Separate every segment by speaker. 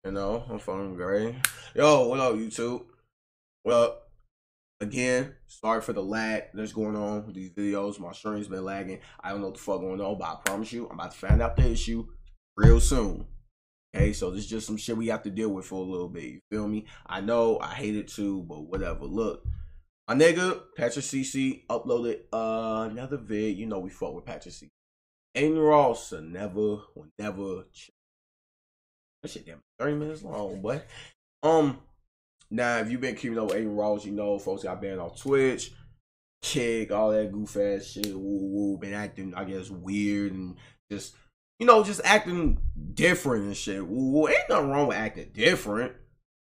Speaker 1: You know, I'm fucking great. Yo, what up, YouTube? What up? Again, sorry for the lag that's going on with these videos. My stream's been lagging. I don't know what the fuck going on, but I promise you, I'm about to find out the issue real soon. Okay, so this is just some shit we have to deal with for a little bit. You feel me? I know I hate it too, but whatever. Look, my nigga Patrick CC uploaded another vid. You know we fuck with Patrick CC. Adin Ross will never. That shit damn 30 minutes long, boy. Now if you've been keeping up with Adin Ross, you know folks got banned off Twitch, kick, all that goof ass shit, woo, been acting, I guess, weird and just, you know, just acting different and shit. Woo. Ain't nothing wrong with acting different.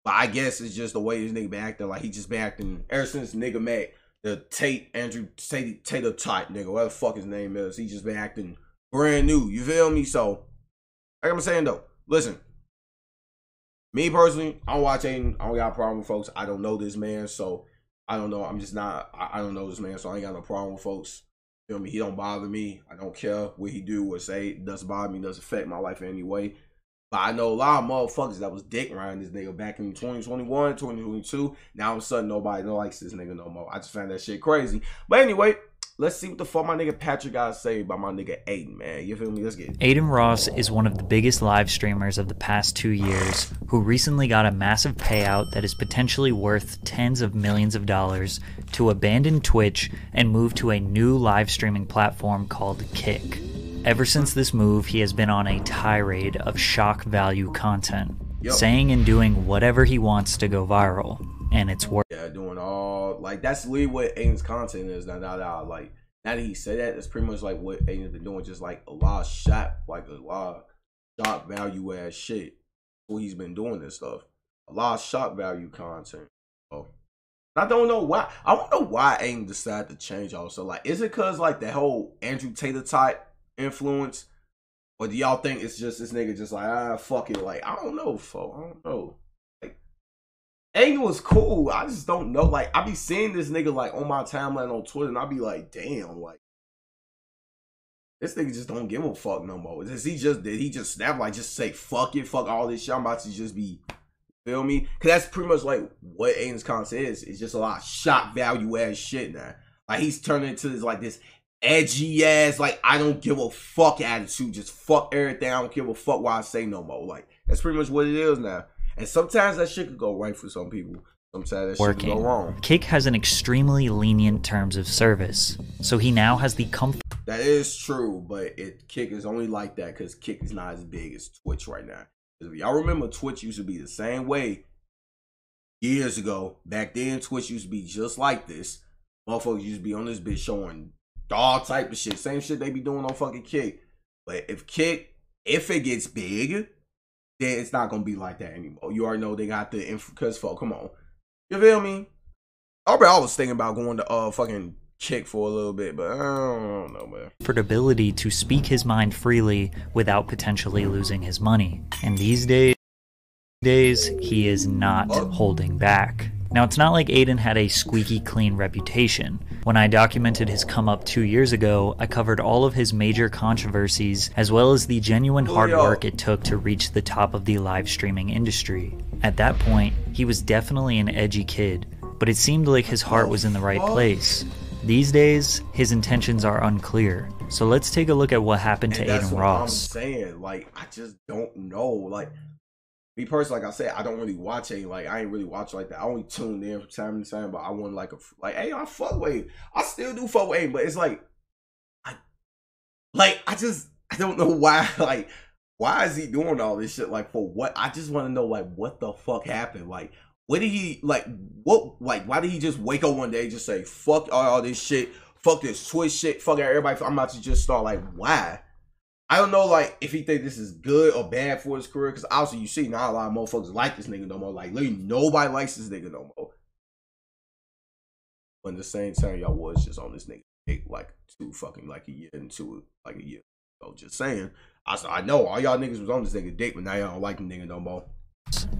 Speaker 1: But I guess it's just the way this nigga been acting. Like he just been acting ever since nigga met the Andrew Tater type nigga, whatever the fuck his name is. He just been acting brand new. You feel me? So like I'm saying though, listen. Me personally, I don't watch Adin. I don't got a problem with folks. I don't know this man, so I don't know. I'm just not. I don't know this man, so I ain't got no problem with folks. Feel me? He don't bother me. I don't care what he do or say. It doesn't bother me. It doesn't affect my life in any way. But I know a lot of motherfuckers that was dick riding this nigga back in 2021, 2022. Now all of a sudden nobody likes this nigga no more. I just found that shit crazy. But anyway, let's see what the fuck my nigga Patrick got to say about my nigga Adin, man. You feel me? Let's get it.
Speaker 2: Adin Ross is one of the biggest live streamers of the past 2 years, who recently got a massive payout that is potentially worth tens of millions of dollars to abandon Twitch and move to a new live streaming platform called Kick. Ever since this move, he has been on a tirade of shock value content, saying and doing whatever he wants to go viral, and it's working.
Speaker 1: Yeah, doing all, like, that's literally what Adin's content is now. Now that he said that, that's pretty much like what Adin's been doing, just like a lot of shock value ass shit. What he's been doing this stuff, a lot of shock value content. So I don't know why. I don't know why Adin decided to change also. Like, is it cause like the whole Andrew Tater type influence, or do y'all think it's just this nigga just like fuck it? Like, I don't know, folks. I don't know. Like, Adin was cool. I just don't know. Like, I be seeing this nigga like on my timeline on Twitter, and I be like, damn, like this nigga just don't give a fuck no more. Did he just snap, like, just say fuck it, fuck all this shit? I'm about to just be, feel me? Cause that's pretty much like what Adin's content is. It's just a lot of shock value ass shit now. Like, he's turning into this like this edgy ass, like, I don't give a fuck attitude. Just fuck everything. I don't give a fuck what I say no more. Like, that's pretty much what it is now. And sometimes that shit could go right for some people. Sometimes that shit could go wrong.
Speaker 2: Kick has an extremely lenient terms of service, so he now has the comfort.
Speaker 1: That is true, but Kick is only like that because Kick is not as big as Twitch right now. If y'all remember, Twitch used to be the same way years ago. Back then, Twitch used to be just like this. Motherfuckers used to be on this bitch showing all type of shit. Same shit they be doing on fucking Kick. But if it gets big, then it's not gonna be like that anymore. You already know they got the because folk, come on. You feel me? I was thinking about going to fucking Kick for a little bit, but I don't know, man.
Speaker 2: Comfortability to speak his mind freely without potentially losing his money. And these days he is not holding back. Now, it's not like Adin had a squeaky clean reputation. When I documented his come up 2 years ago, I covered all of his major controversies, as well as the genuine hard work it took to reach the top of the live streaming industry. At that point, he was definitely an edgy kid, but it seemed like his heart was in the right place. These days, his intentions are unclear. So let's take a look at what happened to Adin Ross.
Speaker 1: I'm saying, like, I just don't know. Like, me personally, like I said, I don't really watch Adin. Like, I ain't really watch like that. I only tuned in from time to time, but I want like hey, I fuck with Adin. I still do fuck with Adin, but it's like, I don't know why. Like, why is he doing all this shit? Like, for what? I just want to know, like, what the fuck happened? Like, what did he, like, what, like, why did he just wake up one day and just say, fuck all this shit, fuck this Twitch shit, fuck everybody, I'm about to just start, like, why? I don't know, like, if he think this is good or bad for his career, because obviously you see not a lot of motherfuckers like this nigga no more. Like, literally nobody likes this nigga no more. But at the same time, y'all was just on this nigga like a year into it, like a year. So just saying, I know all y'all niggas was on this nigga dick, but now y'all don't like the nigga no more.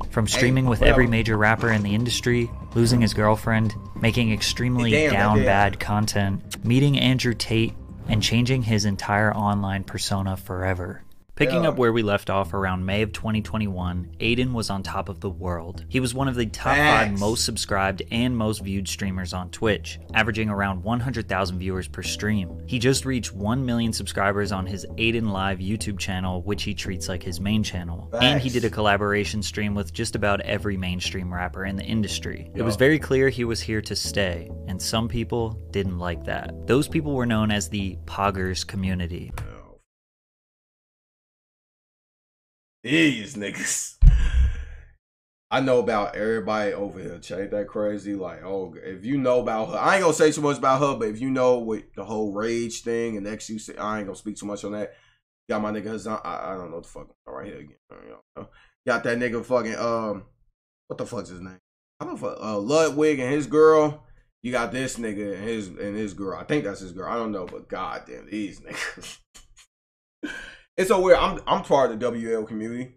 Speaker 2: From streaming with every major rapper in the industry, losing his girlfriend, making extremely down bad content, meeting Andrew Tate, and changing his entire online persona forever. Picking up where we left off around May of 2021, Adin was on top of the world. He was one of the top 5 most subscribed and most viewed streamers on Twitch, averaging around 100,000 viewers per stream. He just reached 1 million subscribers on his Adin Live YouTube channel, which he treats like his main channel. And he did a collaboration stream with just about every mainstream rapper in the industry. It was very clear he was here to stay, and some people didn't like that. Those people were known as the Poggers community.
Speaker 1: These niggas. I know about everybody over here. Ain't that crazy? Like, oh, if you know about her, I ain't gonna say too much about her, but if you know with the whole rage thing and XU, I ain't gonna speak too much on that. Got my nigga Hassan. I don't know what the fuck right here again. You know. Got that nigga fucking what the fuck's his name? I don't know. Ludwig and his girl. You got this nigga and his girl. I think that's his girl. I don't know, but goddamn these niggas. It's so weird. I'm part of the WL community.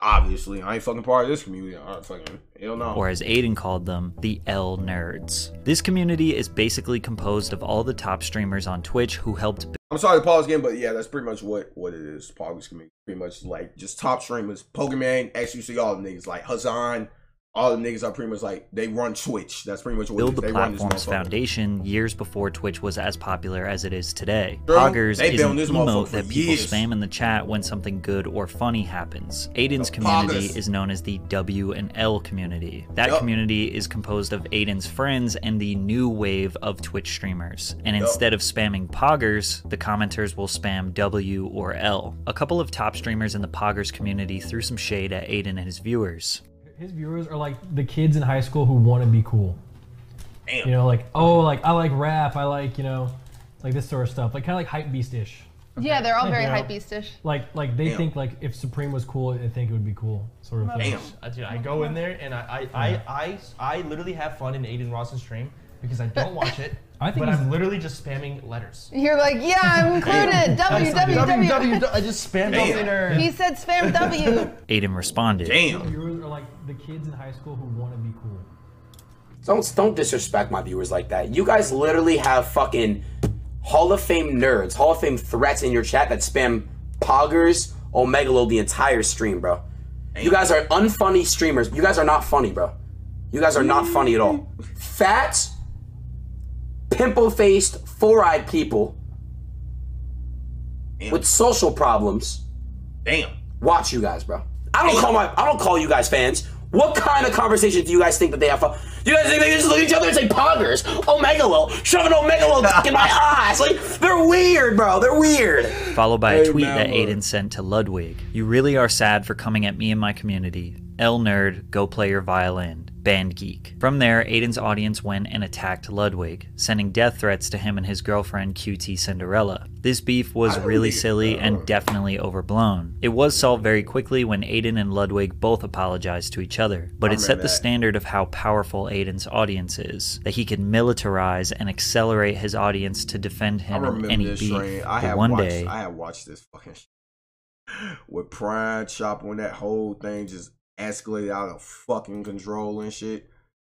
Speaker 1: Obviously, I ain't fucking part of this community. I fucking hell no.
Speaker 2: Or as Adin called them, the L nerds. This community is basically composed of all the top streamers on Twitch who helped.
Speaker 1: I'm sorry to pause again, but yeah, that's pretty much what it is. Poggers community, pretty much like just top streamers. Pokemon, XUC, all the niggas like Hassan. All the niggas are pretty much like, they run Twitch. That's pretty much what
Speaker 2: build the platform's foundation years before Twitch was as popular as it is today. Poggers is an emote that people spam in the chat when something good or funny happens. Adin's community is known as the W and L community. That community is composed of Adin's friends and the new wave of Twitch streamers. And instead of spamming Poggers, the commenters will spam W or L. A couple of top streamers in the Poggers community threw some shade at Adin and his viewers.
Speaker 3: His viewers are like the kids in high school who want to be cool. Damn. You know, like, oh, like I like rap, I like, you know, like this sort of stuff. Like kind of like hype beast-ish. Okay.
Speaker 4: Yeah, they're all very hype beast-ish.
Speaker 3: Like they think like if Supreme was cool, they think it would be cool, sort of thing.
Speaker 5: Dude, I go in there and I literally have fun in Adin Ross's stream because I don't watch it. But I'm literally just spamming letters.
Speaker 4: You're like, yeah, I'm included. W.
Speaker 5: I just spammed something.
Speaker 4: He said spam W.
Speaker 2: Adin responded.
Speaker 3: Damn. Viewers are like the kids in high school who want to be cool.
Speaker 6: Don't disrespect my viewers like that. You guys literally have fucking Hall of Fame nerds, Hall of Fame threats in your chat that spam Poggers, Omegalo the entire stream, bro. You guys are unfunny streamers. You guys are not funny, bro. You guys are not funny at all. Fat, pimple-faced, four-eyed people with social problems.
Speaker 1: Damn.
Speaker 6: Watch you guys, bro. I don't call you guys fans. What kind of conversation do you guys think that they have? You guys think they just look at each other and say Poggers, Omegalo, shove an Omegalo in my ass? Like, they're weird, bro. They're weird.
Speaker 2: Followed by a tweet that Adin sent to Ludwig. You really are sad for coming at me and my community. L nerd, go play your violin. Band geek. From there, Adin's audience went and attacked Ludwig, sending death threats to him and his girlfriend QT Cinderella. This beef was really silly and definitely overblown. It was solved very quickly when Adin and Ludwig both apologized to each other, but it set the standard of how powerful Adin's audience is, that he could militarize and accelerate his audience to defend him in any beef.
Speaker 1: I had watched this fucking shit with Pride Shop when that whole thing just escalated out of fucking control and shit.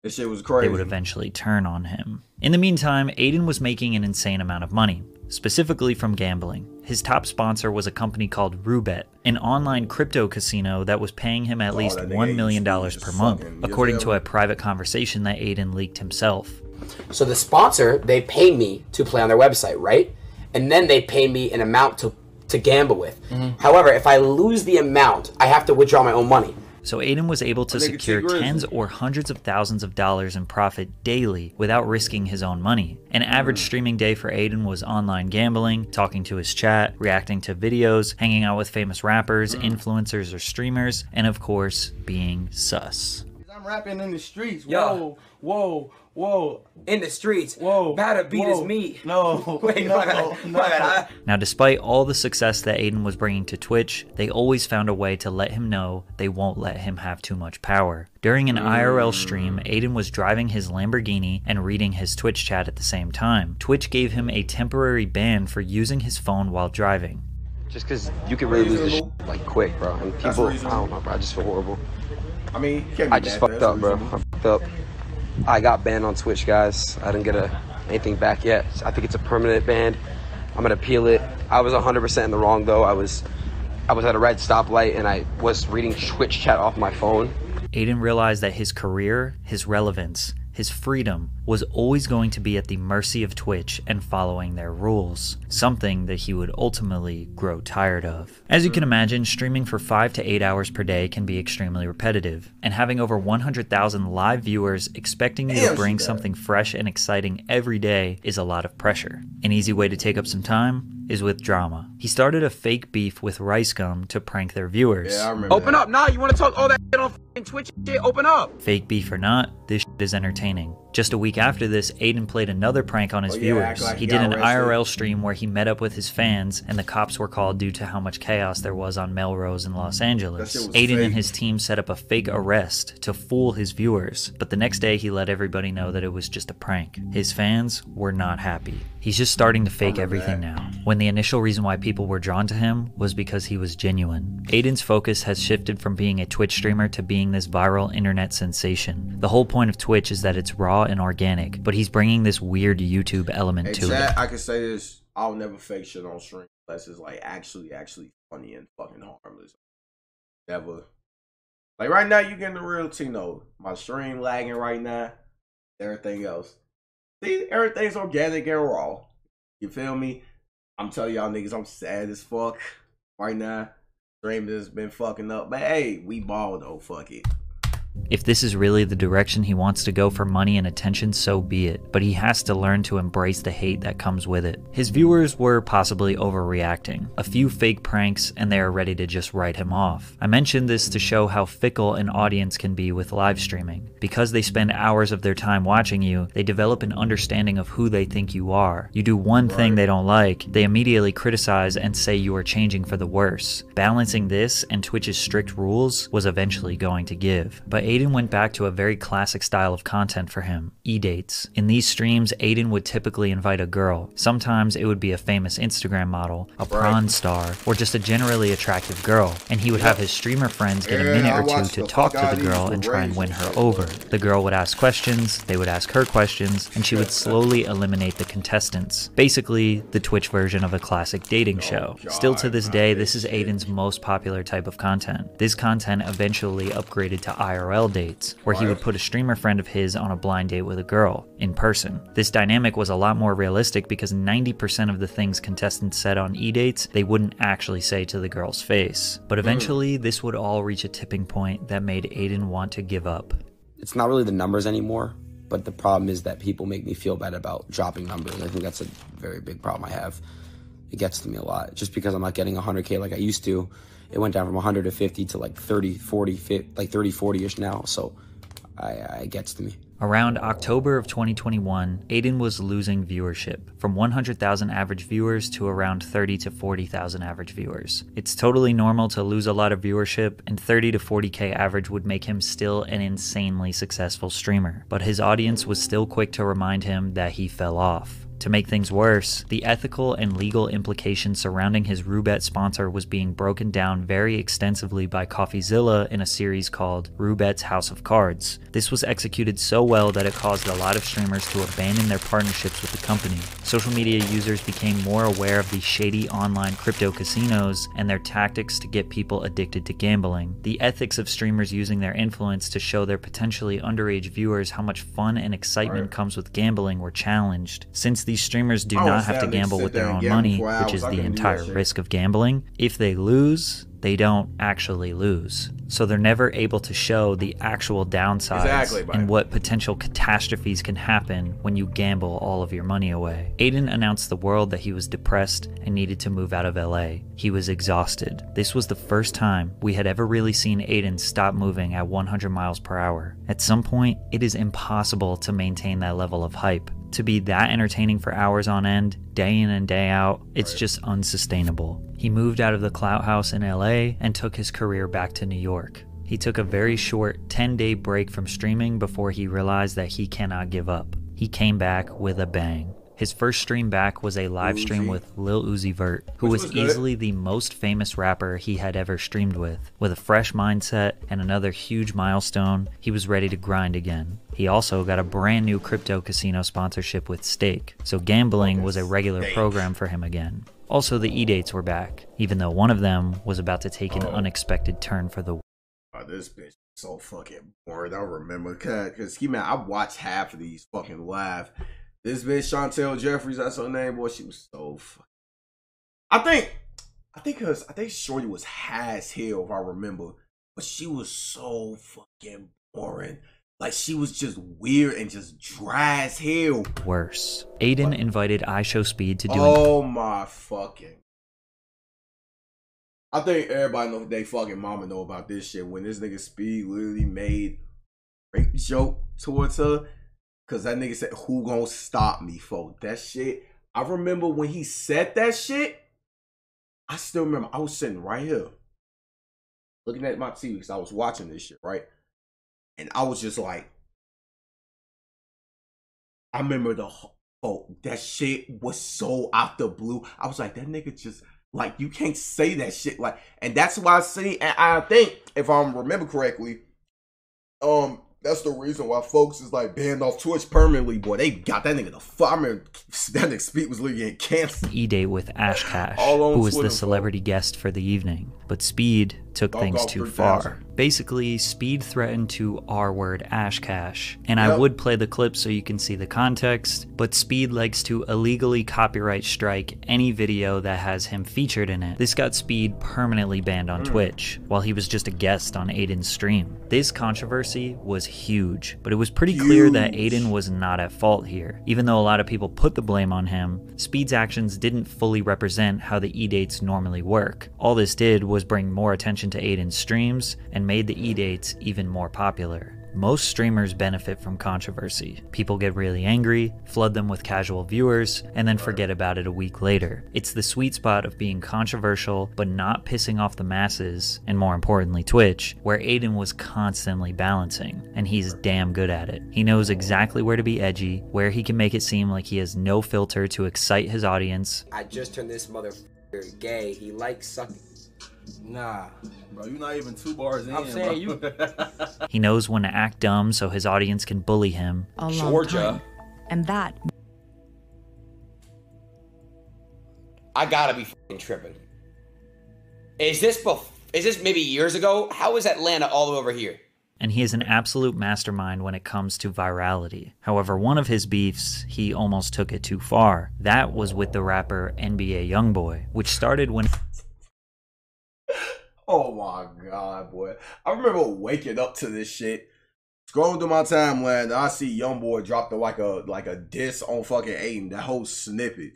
Speaker 1: This shit was crazy.
Speaker 2: They would eventually turn on him. In the meantime, Adin was making an insane amount of money, specifically from gambling. His top sponsor was a company called Roobet, an online crypto casino that was paying him at least $1 million per month, according to a private conversation that Adin leaked himself.
Speaker 6: So the sponsor, they pay me to play on their website, right? And then they pay me an amount to gamble with. However, if I lose the amount, I have to withdraw my own money.
Speaker 2: So Adin was able to secure tens or hundreds of thousands of dollars in profit daily without risking his own money. An average streaming day for Adin was online gambling, talking to his chat, reacting to videos, hanging out with famous rappers, influencers, or streamers, and of course, being sus.
Speaker 7: I'm rapping in the streets. Whoa, whoa, whoa.
Speaker 6: In the streets.
Speaker 7: Whoa.
Speaker 6: Batter beat his meat.
Speaker 7: No.
Speaker 6: Wait, no.
Speaker 2: Now, despite all the success that Adin was bringing to Twitch, they always found a way to let him know they won't let him have too much power. During an IRL stream, Adin was driving his Lamborghini and reading his Twitch chat at the same time. Twitch gave him a temporary ban for using his phone while driving.
Speaker 8: Just because you can really lose this shit, like quick, bro. And people, I don't know, bro. I just feel horrible.
Speaker 1: I mean,
Speaker 8: I just fucked up, bro. I fucked up. I got banned on Twitch, guys. I didn't get anything back yet. I think it's a permanent ban. I'm gonna appeal it. I was 100% in the wrong, though. I was I was at a red stoplight and I was reading Twitch chat off my phone.
Speaker 2: Adin realized that his career, his relevance, his freedom was always going to be at the mercy of Twitch and following their rules, something that he would ultimately grow tired of. As you can imagine, streaming for 5 to 8 hours per day can be extremely repetitive, and having over 100,000 live viewers expecting you to bring something fresh and exciting every day is a lot of pressure. An easy way to take up some time is with drama. He started a fake beef with Raects to prank their viewers.
Speaker 1: Yeah, I remember
Speaker 8: Open up now, you want to talk all that shit on Twitch shit? Open up!
Speaker 2: Fake beef or not, this shit is entertaining. Just a week after this, Adin played another prank on his viewers.
Speaker 1: Like
Speaker 2: he did an IRL stream where he met up with his fans, and the cops were called due to how much chaos there was on Melrose in Los Angeles. Adin and his team set up a fake arrest to fool his viewers, but the next day he let everybody know that it was just a prank. His fans were not happy. He's just starting to fake everything now, when the initial reason why people were drawn to him was because he was genuine. Adin's focus has shifted from being a Twitch streamer to being this viral internet sensation. The whole point of Twitch is that it's raw and organic, but he's bringing this weird YouTube element to it.
Speaker 1: I can say this, I'll never fake shit on stream unless it's like actually funny and fucking harmless. Never. Like right now, you getting the real Tino. My stream lagging right now. Everything else. See, everything's organic and raw. You feel me? I'm telling y'all niggas, I'm sad as fuck right now. Stream has been fucking up. But hey, we ball though, fuck it.
Speaker 2: If this is really the direction he wants to go for money and attention, so be it, but he has to learn to embrace the hate that comes with it. His viewers were possibly overreacting. A few fake pranks and they are ready to just write him off. I mentioned this to show how fickle an audience can be with live streaming. Because they spend hours of their time watching you, they develop an understanding of who they think you are. You do one thing they don't like, they immediately criticize and say you are changing for the worse. Balancing this and Twitch's strict rules was eventually going to give. But Adin went back to a very classic style of content for him, e-dates. In these streams, Adin would typically invite a girl. Sometimes it would be a famous Instagram model, a prawn star, or just a generally attractive girl, and he would have his streamer friends get a minute or two to talk to the girl and try and win her over. The girl would ask questions, they would ask her questions, and she would slowly eliminate the contestants. Basically, the Twitch version of a classic dating show. Still to this day, this is Adin's most popular type of content. This content eventually upgraded to IRL dates, where he would put a streamer friend of his on a blind date with a girl, in person. This dynamic was a lot more realistic because 90% of the things contestants said on e-dates, they wouldn't actually say to the girl's face. But eventually, this would all reach a tipping point that made Adin want to give up.
Speaker 6: It's not really the numbers anymore, but the problem is that people make me feel bad about dropping numbers. I think that's a very big problem I have. It gets to me a lot. Just because I'm not getting 100K like I used to, it went down from 100 to 50 to like 30, 40, 50, like 30, 40-ish now. So it gets to me.
Speaker 2: Around October of 2021, Adin was losing viewership, from 100,000 average viewers to around 30 to 40,000 average viewers. It's totally normal to lose a lot of viewership, and 30 to 40K average would make him still an insanely successful streamer. But his audience was still quick to remind him that he fell off. To make things worse, the ethical and legal implications surrounding his Roulette sponsor was being broken down very extensively by CoffeeZilla in a series called Roulette's House of Cards. This was executed so well that it caused a lot of streamers to abandon their partnerships with the company. Social media users became more aware of the shady online crypto casinos and their tactics to get people addicted to gambling. The ethics of streamers using their influence to show their potentially underage viewers how much fun and excitement comes with gambling were challenged. Since these streamers do not have to gamble with their own money, which is the entire risk of gambling, if they lose, they don't actually lose. So they're never able to show the actual downsides and what potential catastrophes can happen when you gamble all of your money away. Adin announced the world that he was depressed and needed to move out of LA. He was exhausted. This was the first time we had ever really seen Adin stop moving at 100 miles per hour. At some point, it is impossible to maintain that level of hype. To be that entertaining for hours on end, day in and day out, it's just unsustainable. He moved out of the Clout House in LA and took his career back to New York. He took a very short 10-day break from streaming before he realized that he cannot give up. He came back with a bang. His first stream back was a live stream with Lil Uzi Vert, who was easily the most famous rapper he had ever streamed with. With a fresh mindset and another huge milestone, he was ready to grind again. He also got a brand new crypto casino sponsorship with Stake, so gambling was a regular program for him again. Also, the E-dates were back, even though one of them was about to take an unexpected turn for the
Speaker 1: this bitch so fucking boring. I remember, cause man, I watched half of these fucking live. This bitch Chantel Jeffries, that's her name, boy. She was so fucking. I think Shorty was high as hell if I remember, but she was so fucking boring. Like, she was just weird and just dry as hell.
Speaker 2: Worse. Adin invited iShowSpeed to do
Speaker 1: Oh my fucking. I think everybody know they fucking mama know about this shit. When this nigga Speed literally made a rape joke towards her. Cause that nigga said, who gonna stop me, for that shit. I remember when he said that shit. I still remember I was sitting right here. Looking at my TV because I was watching this shit, right? And I was just like, I remember that shit was so out the blue. I was like, that nigga just, like, you can't say that shit. Like, and that's why I think, if I remember correctly, that's the reason why folks is like banned off Twitch permanently. Boy, they got that nigga the fuck. I remember that nigga Speed was literally getting canceled.
Speaker 2: E-date with Ash Cash, who was the celebrity guest for the evening. But Speed took things too far. Basically, Speed threatened to R-word Ash Cash, and I would play the clip so you can see the context, but Speed likes to illegally copyright strike any video that has him featured in it. This got Speed permanently banned on Twitch, while he was just a guest on Adin's stream. This controversy was huge, but it was pretty clear that Adin was not at fault here. Even though a lot of people put the blame on him, Speed's actions didn't fully represent how the E-dates normally work. All this did was bring more attention to Adin's streams and made the E-dates even more popular. Most streamers benefit from controversy. People get really angry, flood them with casual viewers, and then forget about it a week later. It's the sweet spot of being controversial but not pissing off the masses, and more importantly Twitch, where Adin was constantly balancing, and he's damn good at it. He knows exactly where to be edgy, where he can make it seem like he has no filter to excite his audience.
Speaker 8: I just turned this motherfucker gay. He likes sucking.
Speaker 7: Nah, bro, you're not even 2 bars in.
Speaker 8: I'm saying
Speaker 7: bro.
Speaker 2: He knows when to act dumb so his audience can bully him.
Speaker 9: Georgia. And that.
Speaker 6: I gotta be fucking tripping. Is this maybe years ago? How is Atlanta all the way over here?
Speaker 2: And he is an absolute mastermind when it comes to virality. However, one of his beefs, he almost took it too far. That was with the rapper NBA Youngboy, which started when...
Speaker 1: Oh my god, boy. I remember waking up to this shit. Scrolling through my timeline, and I see Youngboy dropped like a diss on fucking Adin, that whole snippet.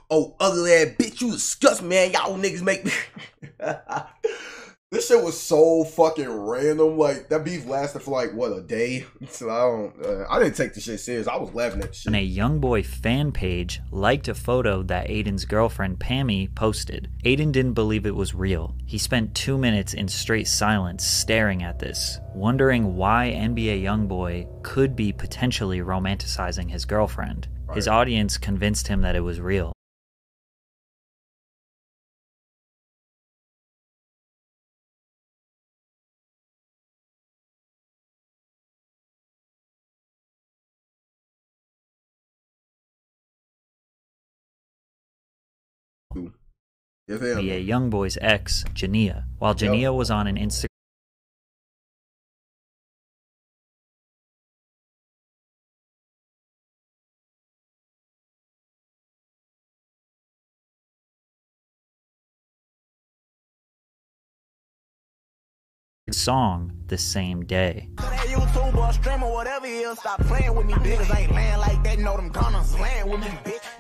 Speaker 1: Oh, ugly ass bitch, you disgust me, man. Y'all niggas make me. This shit was so fucking random. Like, that beef lasted for like, what, a day? So I didn't take the shit serious. I was laughing at the shit.
Speaker 2: And a Youngboy fan page liked a photo that Adin's girlfriend Pammy posted. Adin didn't believe it was real. He spent 2 minutes in straight silence staring at this, wondering why NBA Youngboy could be potentially romanticizing his girlfriend. Right. His audience convinced him that it was real. Via Youngboy's ex, Jania, while Jania was on an Instagram song the same day.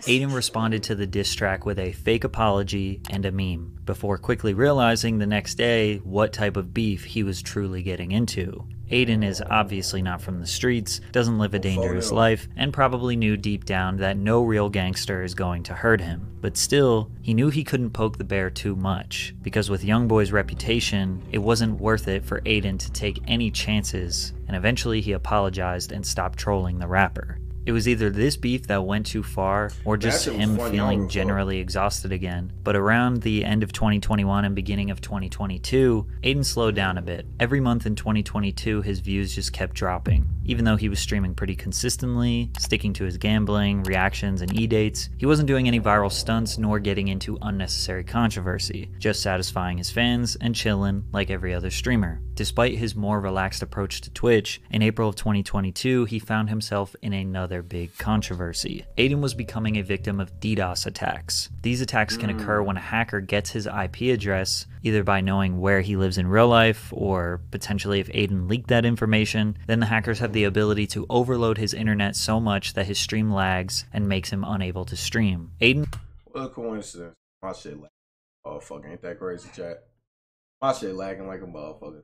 Speaker 2: Adin responded to the diss track with a fake apology and a meme, before quickly realizing the next day what type of beef he was truly getting into. Adin is obviously not from the streets, doesn't live a dangerous life, and probably knew deep down that no real gangster is going to hurt him. But still, he knew he couldn't poke the bear too much, because with Youngboy's reputation, it wasn't worth it for Adin to take any chances, and eventually he apologized and stopped trolling the rapper. It was either this beef that went too far, or just him feeling generally exhausted again. But around the end of 2021 and beginning of 2022, Adin slowed down a bit. Every month in 2022, his views just kept dropping. Even though he was streaming pretty consistently, sticking to his gambling, reactions, and e-dates, he wasn't doing any viral stunts nor getting into unnecessary controversy, just satisfying his fans and chilling like every other streamer. Despite his more relaxed approach to Twitch, in April of 2022, he found himself in another big controversy. Adin was becoming a victim of DDoS attacks. These attacks can occur when a hacker gets his IP address, either by knowing where he lives in real life, or potentially if Adin leaked that information, then the hackers have the ability to overload his internet so much that his stream lags and makes him unable to stream. Adin...
Speaker 1: What a coincidence. My shit lagging. Oh, fucking ain't that crazy, chat? My shit lagging like a motherfucker.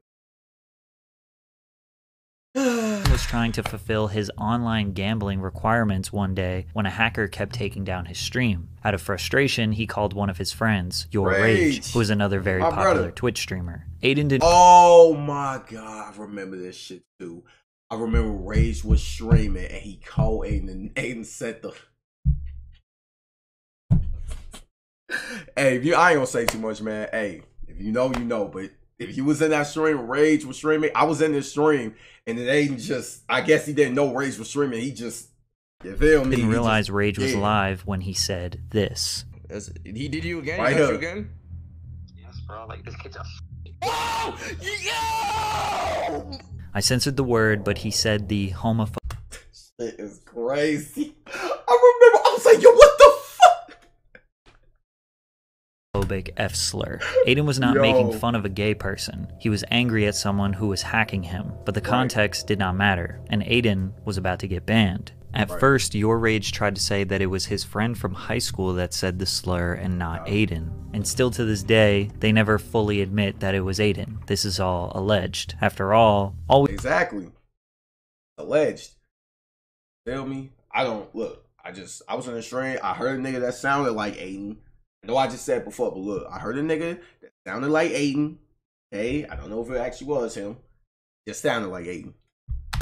Speaker 2: was trying to fulfill his online gambling requirements one day when a hacker kept taking down his stream. Out of frustration, he called one of his friends, Raects, who was another very popular Twitch streamer. Adin did.
Speaker 1: Oh my god, I remember this shit too. I remember Raects was streaming and he called Adin and Adin said the. Hey, I ain't gonna say too much, man. Hey, if you know, you know, but if you was in that stream, Raects was streaming. I was in this stream, and then Adin just, I guess he didn't know Raects was streaming. He just, you feel me?
Speaker 2: Didn't realize Raects was live when he said this.
Speaker 10: He did you again?
Speaker 1: Right
Speaker 10: you again?
Speaker 11: Yes, bro. Like, this kid's a...
Speaker 1: Whoa! Yo!
Speaker 2: I censored the word, but he said the homophobic.
Speaker 1: Shit is crazy. I remember, I was like, yo, what the fuck?
Speaker 2: F slur. Adin was not making fun of a gay person. He was angry at someone who was hacking him, but the context did not matter, and Adin was about to get banned. At first, Raects tried to say that it was his friend from high school that said the slur and not Adin. And still to this day, they never fully admit that it was Adin. This is all alleged. After all
Speaker 1: Exactly. Alleged. Feel me? I don't, look, I was in the stream, I heard a nigga that sounded like Adin. I know I just said before, but look, I heard a nigga that sounded like Adin. Hey, I don't know if it actually was him. Just sounded like Adin.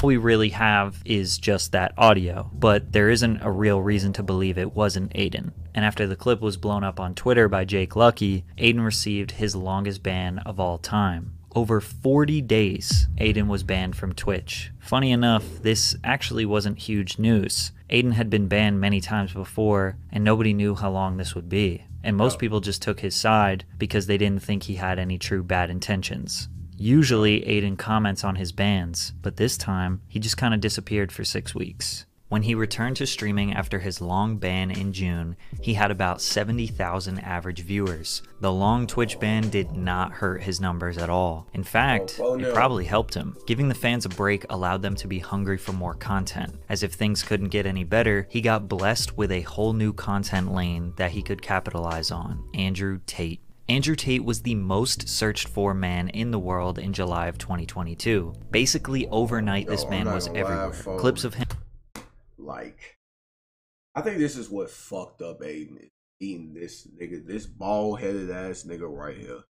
Speaker 2: All we really have is just that audio, but there isn't a real reason to believe it wasn't Adin. And after the clip was blown up on Twitter by Jake Lucky, Adin received his longest ban of all time. Over 40 days, Adin was banned from Twitch. Funny enough, this actually wasn't huge news. Adin had been banned many times before, and nobody knew how long this would be. And most people just took his side because they didn't think he had any true bad intentions. Usually, Adin comments on his bans, but this time, he just kind of disappeared for 6 weeks. When he returned to streaming after his long ban in June, he had about 70,000 average viewers. The long Twitch ban did not hurt his numbers at all. In fact, it probably helped him. Giving the fans a break allowed them to be hungry for more content. As if things couldn't get any better, he got blessed with a whole new content lane that he could capitalize on: Andrew Tate. Andrew Tate was the most searched for man in the world in July of 2022. Basically overnight, this man was everywhere. Clips of him.
Speaker 1: Like, I think this is what fucked up Adin, is eating this nigga, this bald-headed ass nigga right here.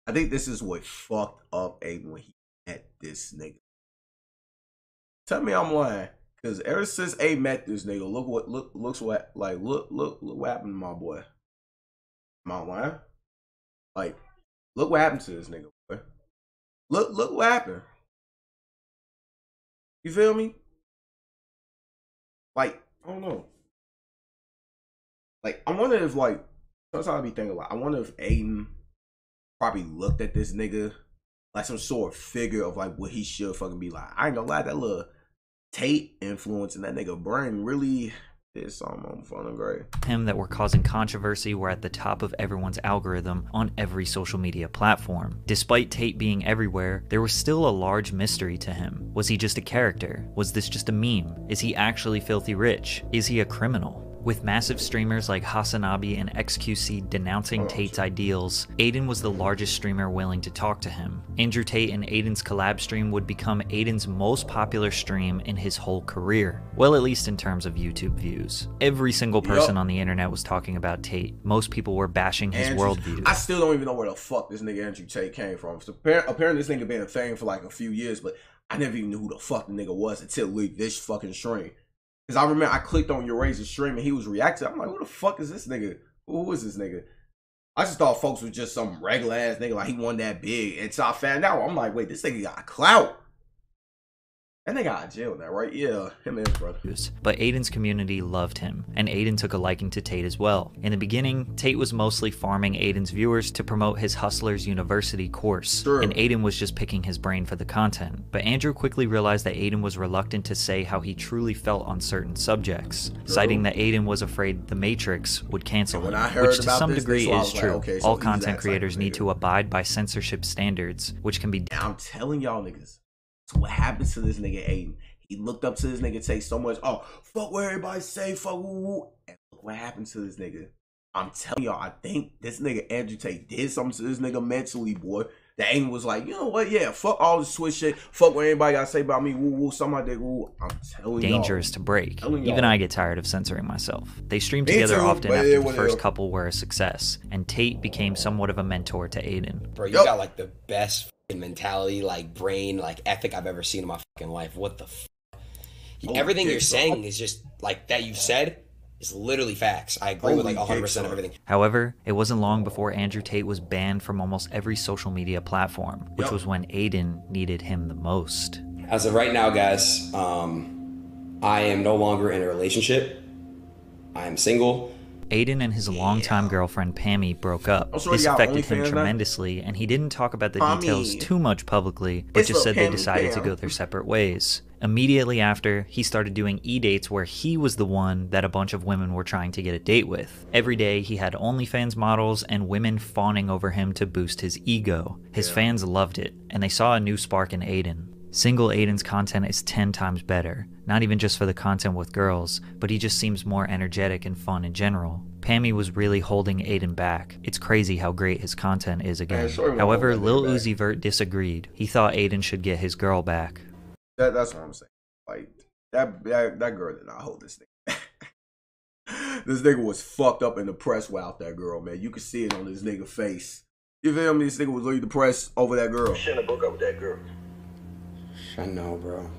Speaker 1: I think this is what fucked up Adin when he met this nigga. Tell me I'm lying, cause ever since Adin met this nigga, look what happened to my boy. Am I lying? Like, look what happened to this nigga, boy. Look what happened. You feel me? Like, I don't know. Like, I wonder if, like, sometimes I be thinking, like, I wonder if Adin probably looked at this nigga like some sort of figure of, like, what he should fucking be like. I ain't gonna lie, that little Tate influence in that nigga brain really did something on fun and great.
Speaker 2: Him that were causing controversy were at the top of everyone's algorithm on every social media platform. Despite Tate being everywhere, there was still a large mystery to him. Was he just a character? Was this just a meme? Is he actually filthy rich? Is he a criminal? With massive streamers like Hasanabi and XQC denouncing Tate's ideals, Adin was the largest streamer willing to talk to him. Andrew Tate and Adin's collab stream would become Adin's most popular stream in his whole career. Well, at least in terms of YouTube views. Every single person on the internet was talking about Tate. Most people were bashing his worldview.
Speaker 1: I still don't even know where the fuck this nigga Andrew Tate came from. So apparently this nigga been a thing for like a few years, but I never even knew who the fuck the nigga was until this fucking stream. Because I remember I clicked on Urase's stream and he was reacting. I'm like, who the fuck is this nigga? Who is this nigga? I just thought folks was just some regular ass nigga, like he wasn't that big. And so I found out, I'm like, wait, this nigga got clout. That nigga got jail now, right? Yeah, him and his brother.
Speaker 2: But Adin's community loved him, and Adin took a liking to Tate as well. In the beginning, Tate was mostly farming Adin's viewers to promote his Hustlers University course, and Adin was just picking his brain for the content. But Andrew quickly realized that Adin was reluctant to say how he truly felt on certain subjects, citing that Adin was afraid the Matrix would cancel him, which to some degree is true. Like, okay, so all content creators need to abide by censorship standards, which can be...
Speaker 1: I'm telling y'all niggas. So what happens to this nigga Adin? He looked up to this nigga Tate so much. Oh, fuck what everybody say, fuck woo woo. And look what happened to this nigga. I'm telling y'all, I think this nigga Andrew Tate did something to this nigga mentally, boy. That Adin was like, you know what? Yeah, fuck all this Twitch shit. Fuck what anybody got to say about me. Woo woo. Somebody did woo. I'm telling y'all.
Speaker 2: Dangerous to break. Even I get tired of censoring myself. They streamed together often after the first couple were a success, and Tate became somewhat of a mentor to Adin.
Speaker 6: Bro, you got like the best mentality, like brain, like ethic I've ever seen in my fucking life. What the everything you're saying is just like that you said is literally facts. I agree with like 100% of everything.
Speaker 2: However, it wasn't long before Andrew Tate was banned from almost every social media platform, which was when Adin needed him the most.
Speaker 6: As of right now, guys, I am no longer in a relationship. I am single.
Speaker 2: Adin and his longtime girlfriend Pammy broke up. This affected him tremendously, and he didn't talk about the details too much publicly, but just said they decided to go their separate ways. Immediately after, he started doing e-dates where he was the one that a bunch of women were trying to get a date with. Every day, he had OnlyFans models and women fawning over him to boost his ego. His fans loved it, and they saw a new spark in Adin. Single Adin's content is 10 times better, not even just for the content with girls, but he just seems more energetic and fun in general. Pammy was really holding Adin back. It's crazy how great his content is again. However, Lil Uzi Vert disagreed. He thought Adin should get his girl back.
Speaker 1: That's what I'm saying. Like, that girl did not hold this nigga. This nigga was fucked up and depressed without that girl, man. You could see it on this nigga face. You feel me? This nigga was really depressed over that girl. Shouldn't have broke up with that girl.
Speaker 6: I know, bro.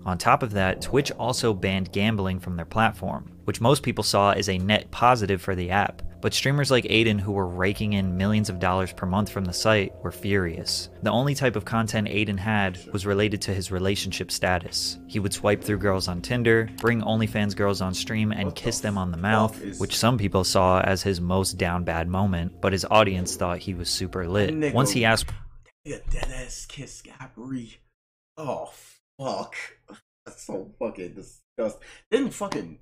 Speaker 2: On top of that, Twitch also banned gambling from their platform, which most people saw as a net positive for the app. But streamers like Adin, who were raking in millions of dollars per month from the site, were furious. The only type of content Adin had was related to his relationship status. He would swipe through girls on Tinder, bring OnlyFans girls on stream and kiss them on the mouth, which some people saw as his most down bad moment, but his audience thought he was super lit. Once he asked,
Speaker 1: "Deadass kiss Gabri." Oh fuck, that's so fucking disgusting. Didn't fucking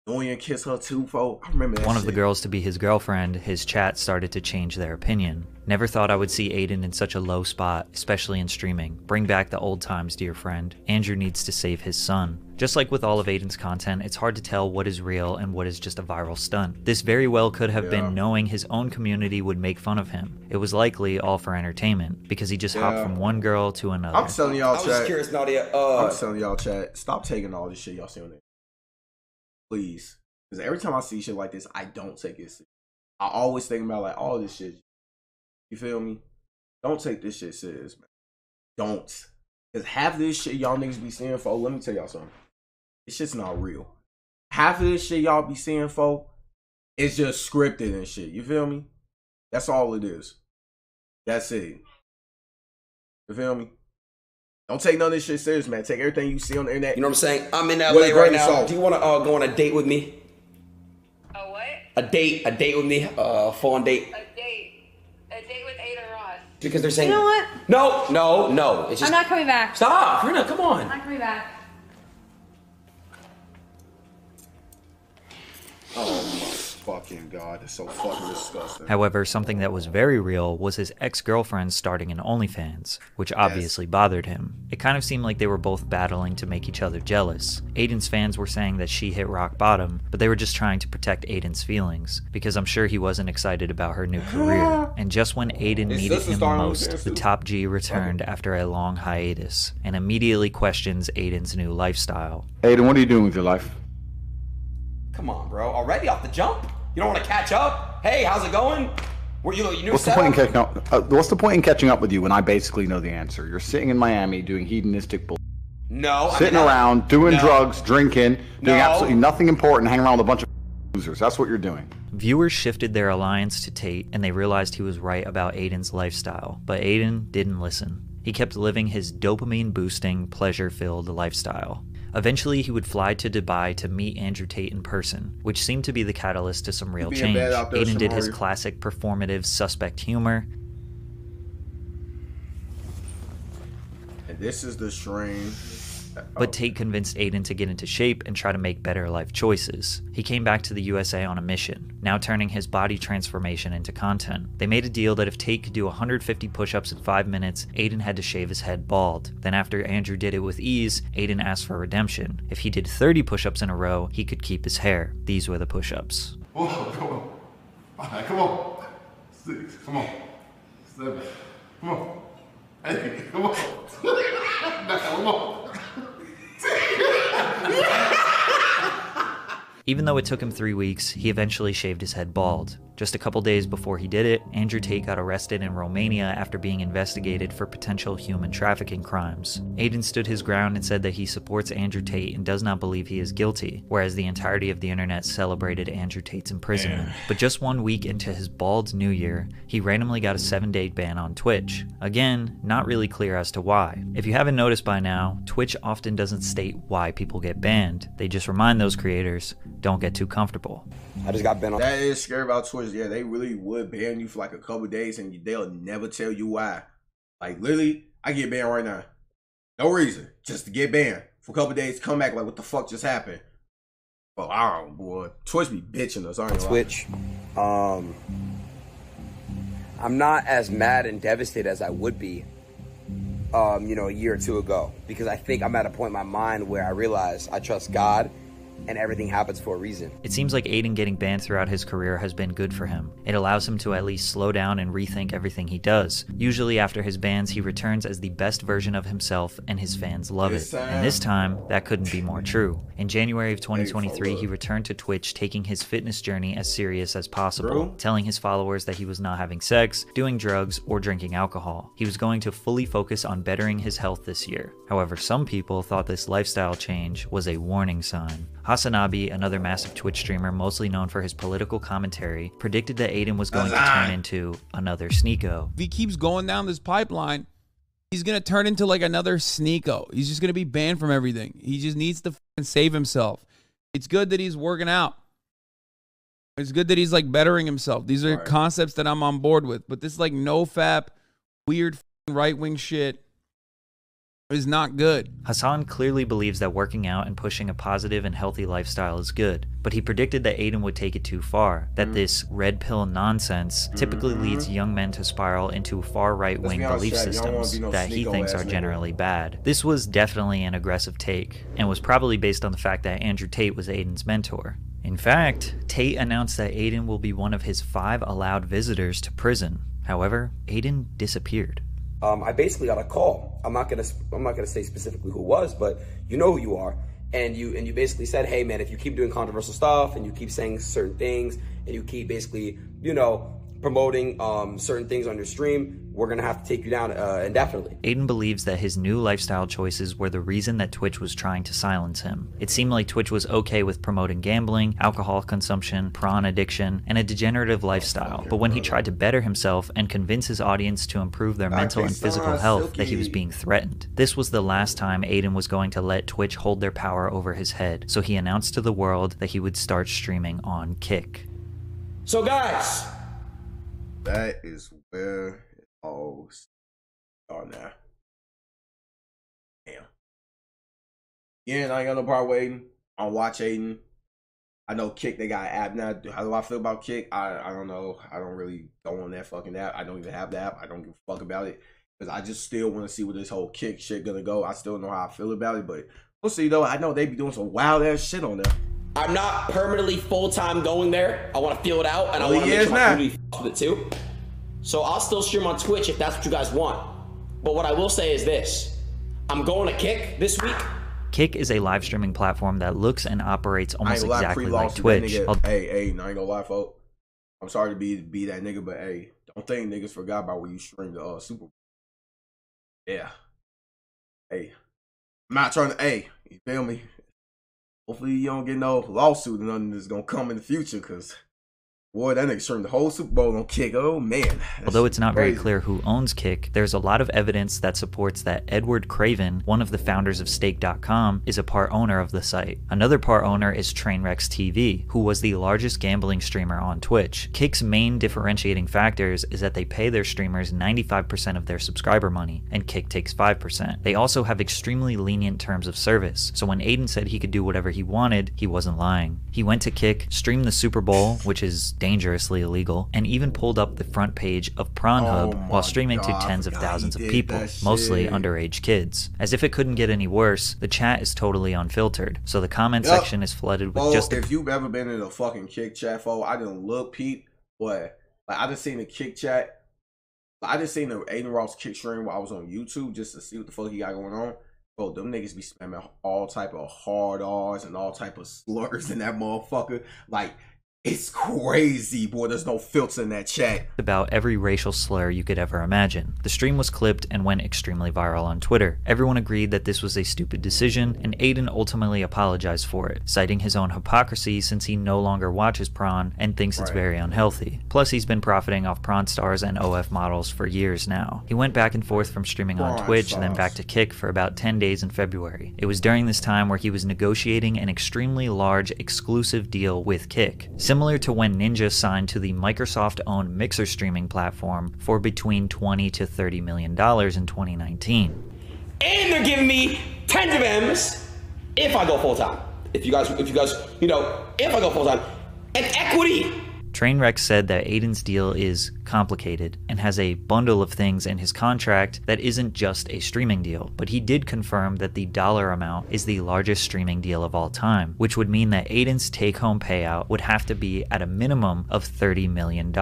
Speaker 1: Noyan kiss her too, folks? I remember that
Speaker 2: one of the girls to be his girlfriend, his chat started to change their opinion. Never thought I would see Adin in such a low spot, especially in streaming. Bring back the old times, dear friend. Andrew needs to save his son. Just like with all of Adin's content, it's hard to tell what is real and what is just a viral stunt. This very well could have been knowing his own community would make fun of him. It was likely all for entertainment, because he just hopped from one girl to another.
Speaker 1: I'm telling y'all, chat.
Speaker 6: I was curious, Nadia.
Speaker 1: I'm telling y'all, chat. Stop taking all this shit y'all see on there. Please. Because every time I see shit like this, I don't take it serious. I always think about like all this shit. You feel me? Don't take this shit serious, man. Don't. Because half of this shit y'all niggas be seeing, folks, let me tell y'all something. This shit's not real. Half of this shit y'all be seeing, folks, it's just scripted and shit. You feel me? That's all it is. That's it. You feel me? Don't take none of this shit serious, man. Take everything you see on the internet.
Speaker 6: You know what I'm saying? I'm in LA right now. Do you want to go on a date with me?
Speaker 10: A what?
Speaker 6: A date with me. Fun date.
Speaker 10: A date with Adin Ross.
Speaker 6: Because they're saying.
Speaker 10: You know what?
Speaker 6: No. It's just,
Speaker 10: I'm not coming back.
Speaker 6: Stop, Rina, come on.
Speaker 10: I'm not coming back.
Speaker 1: Oh my fucking god, it's so fucking disgusting.
Speaker 2: However, something that was very real was his ex-girlfriend starting an OnlyFans, which obviously bothered him. It kind of seemed like they were both battling to make each other jealous. Adin's fans were saying that she hit rock bottom, but they were just trying to protect Adin's feelings, because I'm sure he wasn't excited about her new career. And just when Adin needed him the most, the top G returned after a long hiatus, and immediately questions Adin's new lifestyle.
Speaker 12: Adin, what are you doing with your life?
Speaker 6: Come on, bro. Already off the jump? You don't want to catch up? Hey, how's it going? Were you new
Speaker 12: What's the point in catching up? What's the point in catching up with you when I basically know the answer? You're sitting in Miami doing hedonistic bull.
Speaker 6: No.
Speaker 12: Sitting around, doing drugs, drinking, doing absolutely nothing important, hanging around with a bunch of losers. That's what you're doing.
Speaker 2: Viewers shifted their alliance to Tate, and they realized he was right about Adin's lifestyle. But Adin didn't listen. He kept living his dopamine-boosting, pleasure-filled lifestyle. Eventually, he would fly to Dubai to meet Andrew Tate in person, which seemed to be the catalyst to some real change. Adin did his classic performative suspect humor.
Speaker 1: And this is the stream.
Speaker 2: But Tate convinced Adin to get into shape and try to make better life choices. He came back to the USA on a mission, now turning his body transformation into content. They made a deal that if Tate could do 150 push-ups in 5 minutes, Adin had to shave his head bald. Then after Andrew did it with ease, Adin asked for redemption. If he did 30 push-ups in a row, he could keep his hair. These were the push-ups.
Speaker 12: Come on. 5, come on. 6, come on. 7, come on. 8, come on. 9, come on.
Speaker 2: Even though it took him 3 weeks, he eventually shaved his head bald. Just a couple days before he did it, Andrew Tate got arrested in Romania after being investigated for potential human trafficking crimes. Adin stood his ground and said that he supports Andrew Tate and does not believe he is guilty, whereas the entirety of the internet celebrated Andrew Tate's imprisonment. But just 1 week into his bald new year, he randomly got a 7-day ban on Twitch. Again, not really clear as to why. If you haven't noticed by now, Twitch often doesn't state why people get banned. They just remind those creators, don't get too comfortable.
Speaker 6: I just got banned on.
Speaker 1: That is scary about Twitch. Yeah, they really would ban you for like a couple days and they'll never tell you why. Like literally, I get banned right now. No reason. Just to get banned. For a couple days, come back like what the fuck just happened. Well, I don't know, boy. Twitch be bitching us. I ain't
Speaker 6: Twitch. I'm not as mad and devastated as I would be, you know, a year or two ago. Because I think I'm at a point in my mind where I realize I trust God and everything happens for a reason.
Speaker 2: It seems like Adin getting banned throughout his career has been good for him. It allows him to at least slow down and rethink everything he does. Usually after his bans, he returns as the best version of himself and his fans love it. And this time, that couldn't be more true. In January of 2023, he returned to Twitch taking his fitness journey as serious as possible, telling his followers that he was not having sex, doing drugs, or drinking alcohol. He was going to fully focus on bettering his health this year. However, some people thought this lifestyle change was a warning sign. Hasanabi, another massive Twitch streamer mostly known for his political commentary, predicted that Adin was going to turn into another Sneeko.
Speaker 13: If he keeps going down this pipeline, he's going to turn into like another Sneeko. He's just going to be banned from everything. He just needs to save himself. It's good that he's working out. It's good that he's like bettering himself. These are concepts that I'm on board with. But this like no-fap, weird right-wing shit is not good.
Speaker 2: Hassan clearly believes that working out and pushing a positive and healthy lifestyle is good, but he predicted that Adin would take it too far, that this red pill nonsense typically leads young men to spiral into far right-wing belief systems that he thinks are generally bad. This was definitely an aggressive take, and was probably based on the fact that Andrew Tate was Adin's mentor. In fact, Tate announced that Adin will be one of his 5 allowed visitors to prison. However, Adin disappeared.
Speaker 6: I basically got a call. I'm not gonna say specifically who it was, but you know who you are. And you basically said, hey man, if you keep doing controversial stuff and you keep saying certain things and you keep basically, you know, promoting certain things on your stream, we're gonna have to take you down indefinitely.
Speaker 2: Adin believes that his new lifestyle choices were the reason that Twitch was trying to silence him. It seemed like Twitch was okay with promoting gambling, alcohol consumption, prawn addiction, and a degenerative lifestyle, but when he tried to better himself and convince his audience to improve their mental and physical health, that he was being threatened. This was the last time Adin was going to let Twitch hold their power over his head, so he announced to the world that he would start streaming on Kick.
Speaker 6: So guys,
Speaker 1: that is where it all started now. Damn. Yeah, I ain't got no problem waiting. I'll watch Adin. I know Kick, they got an app now. How do I feel about Kick? I don't know. I don't really go on that fucking app. I don't even have the app. I don't give a fuck about it. Because I just still want to see where this whole Kick shit gonna go. I still know how I feel about it. But we'll see though. I know they be doing some wild ass shit on there.
Speaker 6: I'm not permanently full-time going there. I want to feel it out, and I want to make sure my community f***s with it too. So I'll still stream on Twitch if that's what you guys want. But what I will say is this. I'm going to Kick this week.
Speaker 2: Kick is a live streaming platform that looks and operates almost exactly like Twitch.
Speaker 1: Hey, I ain't gonna lie, folks. I'm sorry to be that nigga, but hey, don't think niggas forgot about when you streamed the Super Bowl. Yeah. Hey. I'm not trying to, hey, you feel me? Hopefully you don't get no lawsuit or nothing that's gonna come in the future, because boy, that nigga turned the whole Super Bowl on Kick. Oh man.
Speaker 2: Although it's not very clear who owns Kick, there's a lot of evidence that supports that Edward Craven, one of the founders of Stake.com, is a part owner of the site. Another part owner is Raects TV, who was the largest gambling streamer on Twitch. Kick's main differentiating factors is that they pay their streamers 95% of their subscriber money, and Kick takes 5%. They also have extremely lenient terms of service, so when Adin said he could do whatever he wanted, he wasn't lying. He went to Kick, streamed the Super Bowl, which is dangerously illegal, and even pulled up the front page of Pornhub while streaming to tens of thousands of people, mostly underage kids. As if it couldn't get any worse, the chat is totally unfiltered, so the comment section is flooded with just
Speaker 1: if you've ever been in a fucking Kick chat, I didn't look, Pete, but like I just seen the Kick chat. I just seen the Adin Ross Kick stream while I was on YouTube just to see what the fuck he got going on. Bro, them niggas be spamming all type of hard R's and all type of slurs in that motherfucker. Like, it's crazy, boy. There's no filter in that chat.
Speaker 2: About every racial slur you could ever imagine. The stream was clipped and went extremely viral on Twitter. Everyone agreed that this was a stupid decision, and Adin ultimately apologized for it, citing his own hypocrisy since he no longer watches prawn and thinks it's very unhealthy. Plus, he's been profiting off prawn stars and OF models for years now. He went back and forth from streaming on Twitch and then back to Kick for about 10 days in February. It was during this time where he was negotiating an extremely large exclusive deal with Kick. Similar to when Ninja signed to the Microsoft-owned Mixer streaming platform for between $20 to $30 million in 2019.
Speaker 6: And they're giving me tens of M's if I go full time. If you guys, if I go full time, and equity.
Speaker 2: Trainwreck said that Adin's deal is complicated and has a bundle of things in his contract that isn't just a streaming deal, but he did confirm that the dollar amount is the largest streaming deal of all time, which would mean that Adin's take-home payout would have to be at a minimum of $30 million.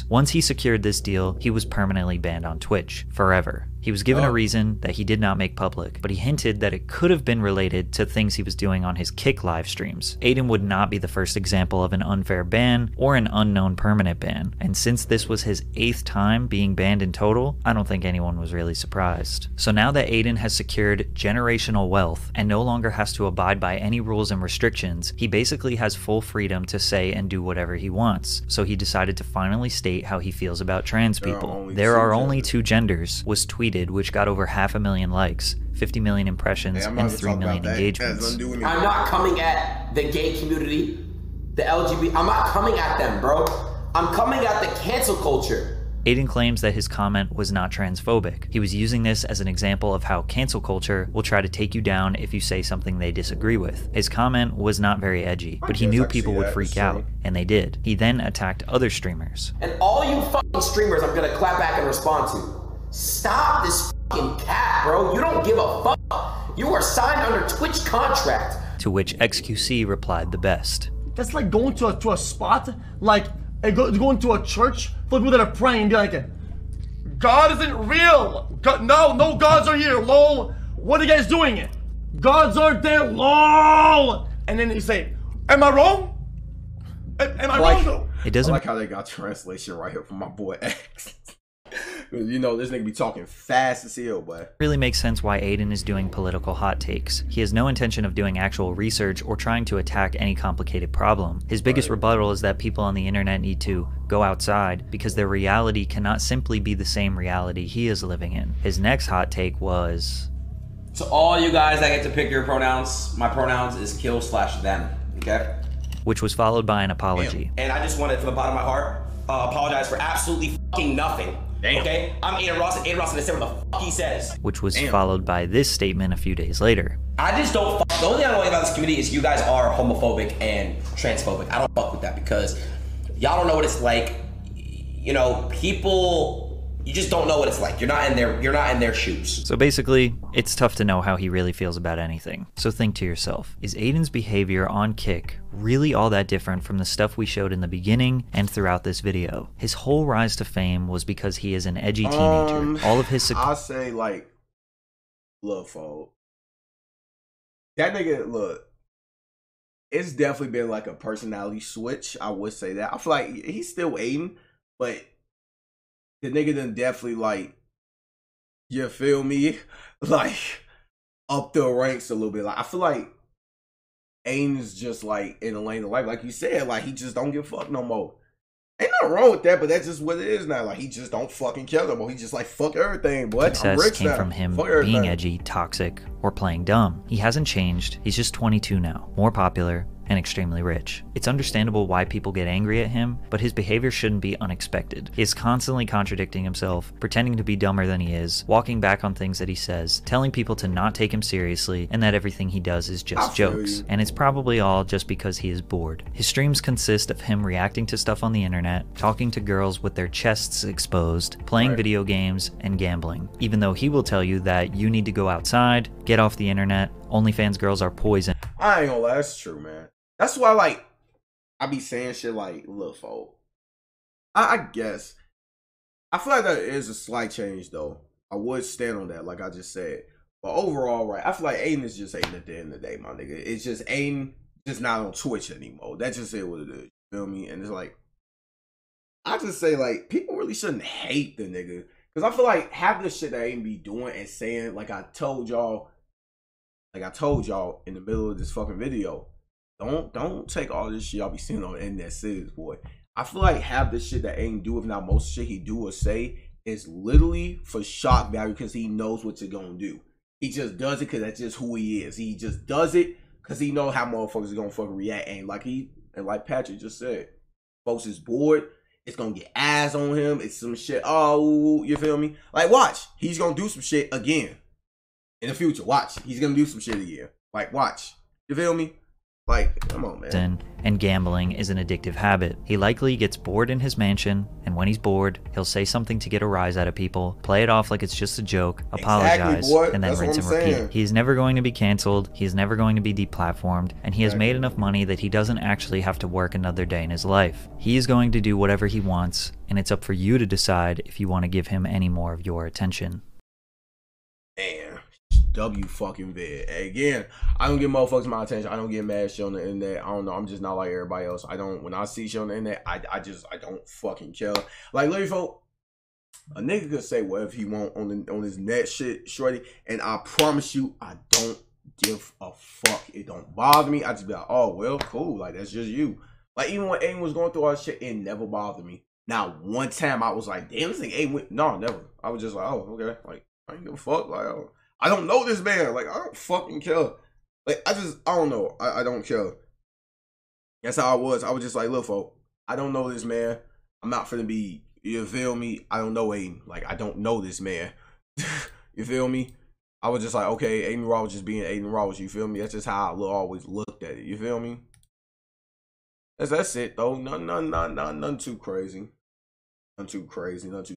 Speaker 2: Once he secured this deal, he was permanently banned on Twitch, forever. He was given a reason that he did not make public, but he hinted that it could have been related to things he was doing on his Kick live streams. Adin would not be the first example of an unfair ban or an unknown permanent ban, and since this was his 8th time being banned in total, I don't think anyone was really surprised. So now that Adin has secured generational wealth and no longer has to abide by any rules and restrictions, he basically has full freedom to say and do whatever he wants. So he decided to finally state how he feels about trans people. There are only two genders was tweeted, which got over 500,000 likes, 50 million impressions, and 3 million engagements.
Speaker 6: I'm not coming at the gay community, the LGBT. I'm not coming at them, bro. I'm coming at the cancel culture.
Speaker 2: Adin claims that his comment was not transphobic. He was using this as an example of how cancel culture will try to take you down if you say something they disagree with. His comment was not very edgy, but he knew people would freak out, and they did. He then attacked other streamers.
Speaker 6: And all you fucking streamers I'm gonna clap back and respond to. Stop this fucking cap, bro. You don't give a fuck. You are signed under Twitch contract.
Speaker 2: To which XQC replied the best.
Speaker 7: That's like going to a spot, like going to a church for people that are praying and be like, God isn't real. God, no gods are here, lol. What are you guys doing? Gods aren't there, lol. And then you say, am I wrong? Am I wrong though?
Speaker 2: It doesn't.
Speaker 1: I like how they got translation right here from my boy X. You know, this nigga be talking fast as hell, but
Speaker 2: really makes sense why Adin is doing political hot takes. He has no intention of doing actual research or trying to attack any complicated problem. His biggest rebuttal is that people on the internet need to go outside because their reality cannot simply be the same reality he is living in. His next hot take was,
Speaker 6: so all you guys that get to pick your pronouns, my pronouns is kill/them, okay?
Speaker 2: Which was followed by an apology.
Speaker 6: And I just wanted, from the bottom of my heart, apologize for absolutely fucking nothing. Damn. Okay, I'm Adin Ross, and Adin Ross is saying what the fuck he says.
Speaker 2: Which was followed by this statement a few days later.
Speaker 6: I just don't fuck. The only thing I don't like about this community is you guys are homophobic and transphobic. I don't fuck with that because y'all don't know what it's like. You know, people. You just don't know what it's like. You're not in their shoes.
Speaker 2: So basically, it's tough to know how he really feels about anything. So think to yourself, is Adin's behavior on Kick really all that different from the stuff we showed in the beginning and throughout this video? His whole rise to fame was because he is an edgy teenager. All of his
Speaker 1: I say like, look, folks. That nigga, look, it's definitely been like a personality switch. I would say that. I feel like he's still Adin, but the nigga done definitely like, you feel me? Like, up the ranks a little bit. Like I feel like Adin is just like in the lane of life, like you said, like he just don't give a fuck no more. Ain't nothing wrong with that, but that's just what it is now. Like he just don't fucking care no more. He just like fuck everything, boy.
Speaker 2: Success came from him being edgy, toxic, or playing dumb. He hasn't changed. He's just 22 now, more popular, and extremely rich. It's understandable why people get angry at him, but his behavior shouldn't be unexpected. He is constantly contradicting himself, pretending to be dumber than he is, walking back on things that he says, telling people to not take him seriously, and that everything he does is just jokes. And it's probably all just because he is bored. His streams consist of him reacting to stuff on the internet, talking to girls with their chests exposed, playing video games, and gambling. Even though he will tell you that you need to go outside, get off the internet, OnlyFans girls are poison.
Speaker 1: I ain't gonna lie, that's true, man. That's why, like, I be saying shit like, look, folk. I guess. I feel like there is a slight change, though. I would stand on that, like I just said. But overall, right, I feel like Adin is just Adin at the end of the day, my nigga. It's just Adin just not on Twitch anymore. That's just it what it is. You feel me? And it's like, I just say, like, people really shouldn't hate the nigga. Because I feel like half the shit that Adin be doing and saying, like I told y'all in the middle of this fucking video, don't take all this shit y'all be seeing on the internet serious, boy. I feel like half the shit that Adin do, if not most shit he do or say, is literally for shock value because he knows what you're gonna do. He just does it because that's just who he is. He just does it because he know how motherfuckers are gonna fucking react. And like Patrick just said, folks is bored. It's gonna get eyes on him. It's some shit. Oh, you feel me? Like, watch. He's gonna do some shit again in the future. Watch. He's gonna do some shit again. Like, watch. You feel me? Like, come on, man.
Speaker 2: And gambling is an addictive habit. He likely gets bored in his mansion, and when he's bored, he'll say something to get a rise out of people, play it off like it's just a joke, apologize, and then rinse and repeat. He's never going to be canceled, he's never going to be deplatformed, and he has made enough money that he doesn't actually have to work another day in his life. He is going to do whatever he wants, and it's up for you to decide if you want to give him any more of your attention.
Speaker 1: Man. W fucking vid. Again, I don't give motherfuckers my attention. I don't get mad shit on the internet. I don't know. I'm just not like everybody else. When I see shit on the internet, I don't fucking care. Like, literally, folk, a nigga could say whatever he want on his net shit, shorty, and I promise you, I don't give a fuck. It don't bother me. I just be like, oh, well, cool. Like, that's just you. Like, even when Adin was going through all that shit, it never bothered me. Now, one time I was like, damn, this thing Adin went. No, never. I was just like, oh, okay. Like, I ain't give a fuck. Like, I don't know this man. Like, I don't fucking care. Like, I don't know. I don't care. That's how I was. I was just like, look, folk, I don't know this man. I'm not finna be, you feel me? I don't know Adin. Like, I don't know this man. You feel me? I was just like, okay, Adin Raw was just being Adin Raw. You feel me? That's just how I always looked at it. You feel me? That's it, though. Nothing too crazy. Nothing too